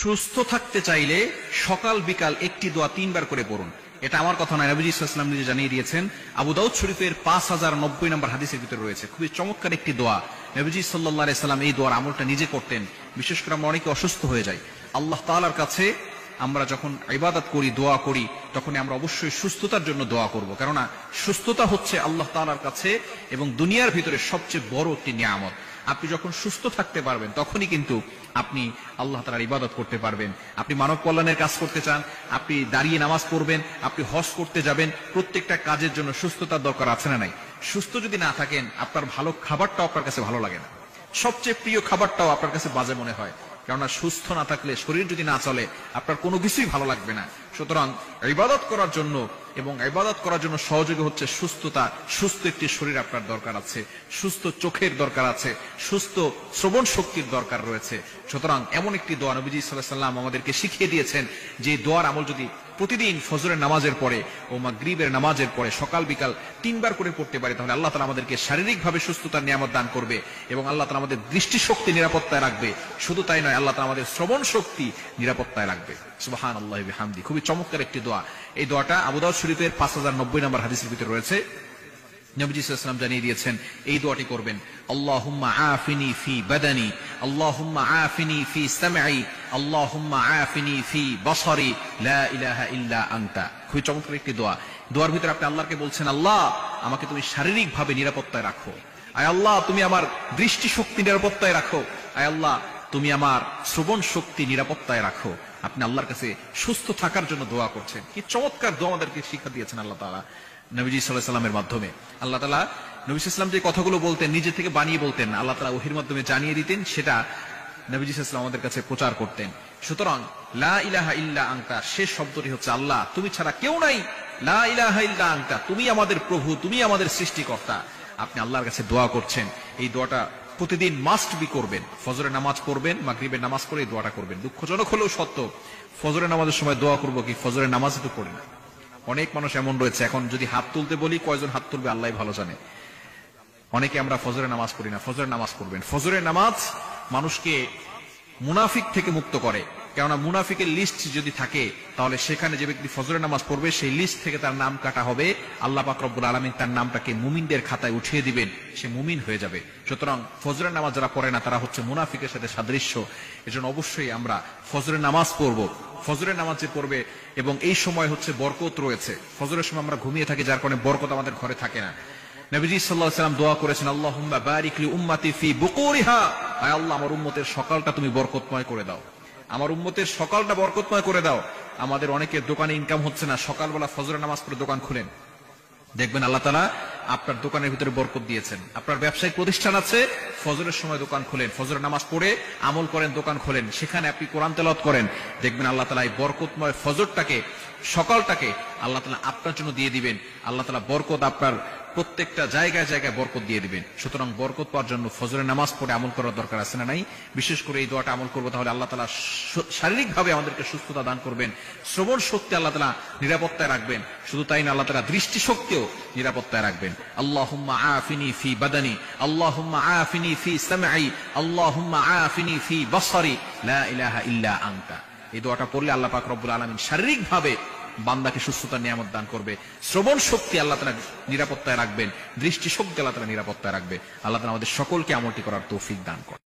সুস্থ থাকতে চাইলে সকাল বিকাল একটি দোয়া 3 বার করে পড়ুন। এটা আমার কথা নয়, নবীজি সাল্লাল্লাহু আলাইহি ওয়াসাল্লাম নিজে জানিয়ে দিয়েছেন। আবু দাউদ শরীফের 5090 নম্বর হাদিসের ভিতরে রয়েছে। খুবই চমৎকার একটি দোয়া। নবীজি সাল্লাল্লাহু আলাইহি ওয়াসাল্লাম এই দোয়ার আমলটা নিজে করতেন। বিশেষ করে আমরা অনেকে অসুস্থ হয়ে যাই, আল্লাহ তাআলার কাছে আমরা যখন ইবাদত করি, দোয়া করি, তখন আমরা অবশ্যই সুস্থতার জন্য দোয়া করব। কেননা সুস্থতা হচ্ছে আল্লাহ তাআলার কাছে এবং দুনিয়ার ভিতরে সবচেয়ে বড় একটি নিয়ামত। আপনি যখন সুস্থ থাকতে পারবেন তখনই কিন্তু আপনি আল্লাহ তাআলার ইবাদত করতে পারবেন। আপনি মানব কল্যাণের কাজ করতে চান, আপনি দাঁড়িয়ে নামাজ পড়বেন, আপনি হজ করতে যাবেন, প্রত্যেকটা কাজের জন্য সুস্থতার দরকার আছে না নাই? সুস্থ যদি না থাকেন, আপনার ভালো খাবারটাও আপনার কাছে ভালো লাগে না, সবচেয়ে প্রিয় খাবারটাও আপনার কাছে বাজে মনে হয়। কেননা সুস্থ না থাকলে, শরীর যদি না চলে, আপনার কোনো কিছুই ভালো লাগবে না। সুতরাং ইবাদত করার জন্য এবং ইবাদত করার জন্য সহযোগী হচ্ছে সুস্থতা। সুস্থ একটি শরীর আপনার দরকার আছে, সুস্থ চোখের দরকার আছে, সুস্থ শ্রবণ শক্তির দরকার রয়েছে। সুতরাং এমন একটি দোয়া নবীজি সাল্লাল্লাহু আলাইহি ওয়াসাল্লাম আমাদেরকে শিখিয়ে দিয়েছেন, যে দোয়ার আমল যদি প্রতিদিন ফজরের নামাজের পরে ও মাগরিবের নামাজের পরে সকাল বিকাল 3 বার করে পড়তে পারি, তাহলে আল্লাহ তাআলা আমাদেরকে শারীরিকভাবে সুস্থতার নিয়ামত দান করবে এবং আল্লাহ তাআলা আমাদের দৃষ্টিশক্তি নিরাপত্তায় রাখবে। শুধু তাই নয়, আল্লাহ তাআলা আমাদের শ্রবণ শক্তি নিরাপত্তায় রাখবে। সুবহানাল্লাহি ওয়া বিহামদি। খুবই চমৎকার একটি দোয়া। এই দোয়াটা আবু দাউদ শরীফের 5090 নম্বর হাদিসের ভিতরে রয়েছে। নবীজি সাল্লাল্লাহু আলাইহি ওয়াসাল্লাম জানিয়ে দিয়েছেন এই দোয়াটি করবেন। আল্লাহুম্মা আফিনি ফি বাদানি, আল্লাহুম্মা আফিনি ফি সামঈ, আল্লাহুম্মা আফিনি ফি বাসারি, লা ইলাহা ইল্লা আনতা। খুবই চমৎকার একটি দোয়া। দোয়ার ভিতরে আপনি আল্লাহকে বলছেন, আল্লাহ আমাকে তুমি শারীরিকভাবে নিরাপত্তায় রাখো, আয় আল্লাহ তুমি আমার দৃষ্টিশক্তি নিরাপত্তায় রাখো, আয় আল্লাহ তুমি আমার শ্রবণ শক্তি নিরাপত্তায় রাখো। আপনি আল্লাহর কাছে সুস্থ থাকার জন্য দোয়া করছেন। কি চমৎকার দোয়া আমাদেরকে শিক্ষা দিয়েছেন আল্লাহ তাআলা নবীজি সাল্লাল্লাহু আলাইহি ওয়াসাল্লামের মাধ্যমে। আল্লাহ তাআলা নবী সাল্লাল্লাহু আলাইহি ওয়াসাল্লাম যে কথাগুলো বলতেন, নিজে থেকে বানিয়ে বলতেন, আল্লাহ তাআলা ওহীর মাধ্যমে জানিয়ে দিতেন, সেটা নবীজি সাল্লাল্লাহু আলাইহি ওয়াসাল্লাম আমাদের কাছে প্রচার করতেন। সুতরাং লা ইলাহা ইল্লা আনতা, শেষ শব্দটি হচ্ছে আল্লাহ, তুমি ছাড়া কেউ নাই। লা ইলাহা ইল্লা আনতা, তুমি আমাদের প্রভু, তুমি আমাদের সৃষ্টিকর্তা। আপনি আল্লাহর কাছে দোয়া করছেন। এই দোয়াটা প্রতিদিন মাস্ট বি করবেন। ফজরের নামাজ পড়বেন, মাগরিবের নামাজ পড়ে এই দোয়াটা করবেন। দুঃখজনক হলেও সত্য, ফজরের নামাজের সময় দোয়া করবো কি, ফজরের নামাজে তো পড়ি না। অনেক মানুষ এমন রয়েছে, এখন যদি হাত তুলতে বলি কয়জন হাত তুলবে আল্লাহ ভালো জানে। অনেকে আমরা ফজরের নামাজ পড়ি না। ফজরের নামাজ পড়বেন। ফজরের নামাজ মানুষকে মুনাফিক থেকে মুক্ত করে। কেননা মুনাফিকের লিস্ট যদি থাকে, তাহলে সেখানে যে ব্যক্তি ফজরের নামাজ পড়বে সেই লিস্ট থেকে তার নাম কাটা হবে। আল্লাহ পাক রব্বুল আলামিন তার নামটাকে মুমিনদের খাতায় উঠিয়ে দিবেন, সে মুমিন হয়ে যাবে। সুতরাং ফজরের নামাজ যারা পড়ে না, তারা হচ্ছে মুনাফিকের সাথে সাদৃশ্য। এজন্য অবশ্যই আমরা ফজরের নামাজ পড়ব। ফজরের নামাজ যে পড়বে, এবং এই সময় হচ্ছে বরকত রয়েছে। ফজরের সময় আমরা ঘুমিয়ে থাকি, যার কারণে বরকত আমাদের ঘরে থাকে না। নবীজি সাল্লাল্লাহু আলাইহি ওয়াসাল্লাম দোয়া করেছেন, আল্লাহুম্মা বারিক লি উম্মতি ফি বুকুরিহা, আয় আল্লাহ আমার উম্মতের সকালটা তুমি বরকতময় করে দাও, আমার উম্মতের সকালটা বরকতময় করে দাও। আমাদের অনেকের দোকানে ইনকাম হচ্ছে না, সকালবেলা ফজরের নামাজ পড়ে দোকান খুলেন, দেখবেন আল্লাহ তাআলা আপনার দোকানের ভিতরে বরকত দিয়েছেন। আপনার ব্যবসায়িক প্রতিষ্ঠান আছে, ফজরের সময় দোকান খুলেন, ফজরের নামাজ পড়ে আমল করেন, দোকান খোলেন, সেখানে আপনি কোরআন তেলাওয়াত করেন, দেখবেন আল্লাহ তাআলা এই বরকতময় ফজরটাকে, সকালটাকে আল্লাহ তাআলা আপনার জন্য দিয়ে দিবেন। আল্লাহ তাআলা বরকত আপনার প্রত্যেকটা জায়গায় জায়গায় বরকত দিয়ে দিবেন। সুতরাং বরকত পাওয়ার জন্য ফজরের নামাজ পড়ে আমল করার দরকার আছে না নাই? বিশেষ করে এই দোয়াটা আমল করবো, তাহলে আল্লাহ তাআলা শারীরিকভাবে আমাদেরকে সুস্থতা দান করবেন, শ্রবণ শক্তি আল্লাহ তাআলা নিরাপত্তায় রাখবেন। শুধু তাই না, আল্লাহ তাআলা দৃষ্টিশক্তিও নিরাপত্তায় রাখবেন। আল্লাহুম্মা আফিনি ফি বাদানি, আল্লাহুম্মা আফিনি ফি সামঈ, আল্লাহুম্মা আফিনি ফি বাসারি, লা ইলাহা ইল্লা আনতা। এই দোয়াটা পড়লে আল্লাহ পাক রব্বুল আলামিন শারীরিকভাবে বান্দাকে সুস্থতার নিয়ামত দান করবে। শ্রবণ শক্তি আল্লাহ তাআলা নিরাপত্তায় রাখবেন, দৃষ্টিশক্তি আল্লাহ তাআলা নিরাপত্তায় রাখবে। আল্লাহ তাআলা আমাদের সকলকে আমলটি করার তৌফিক দান করেন।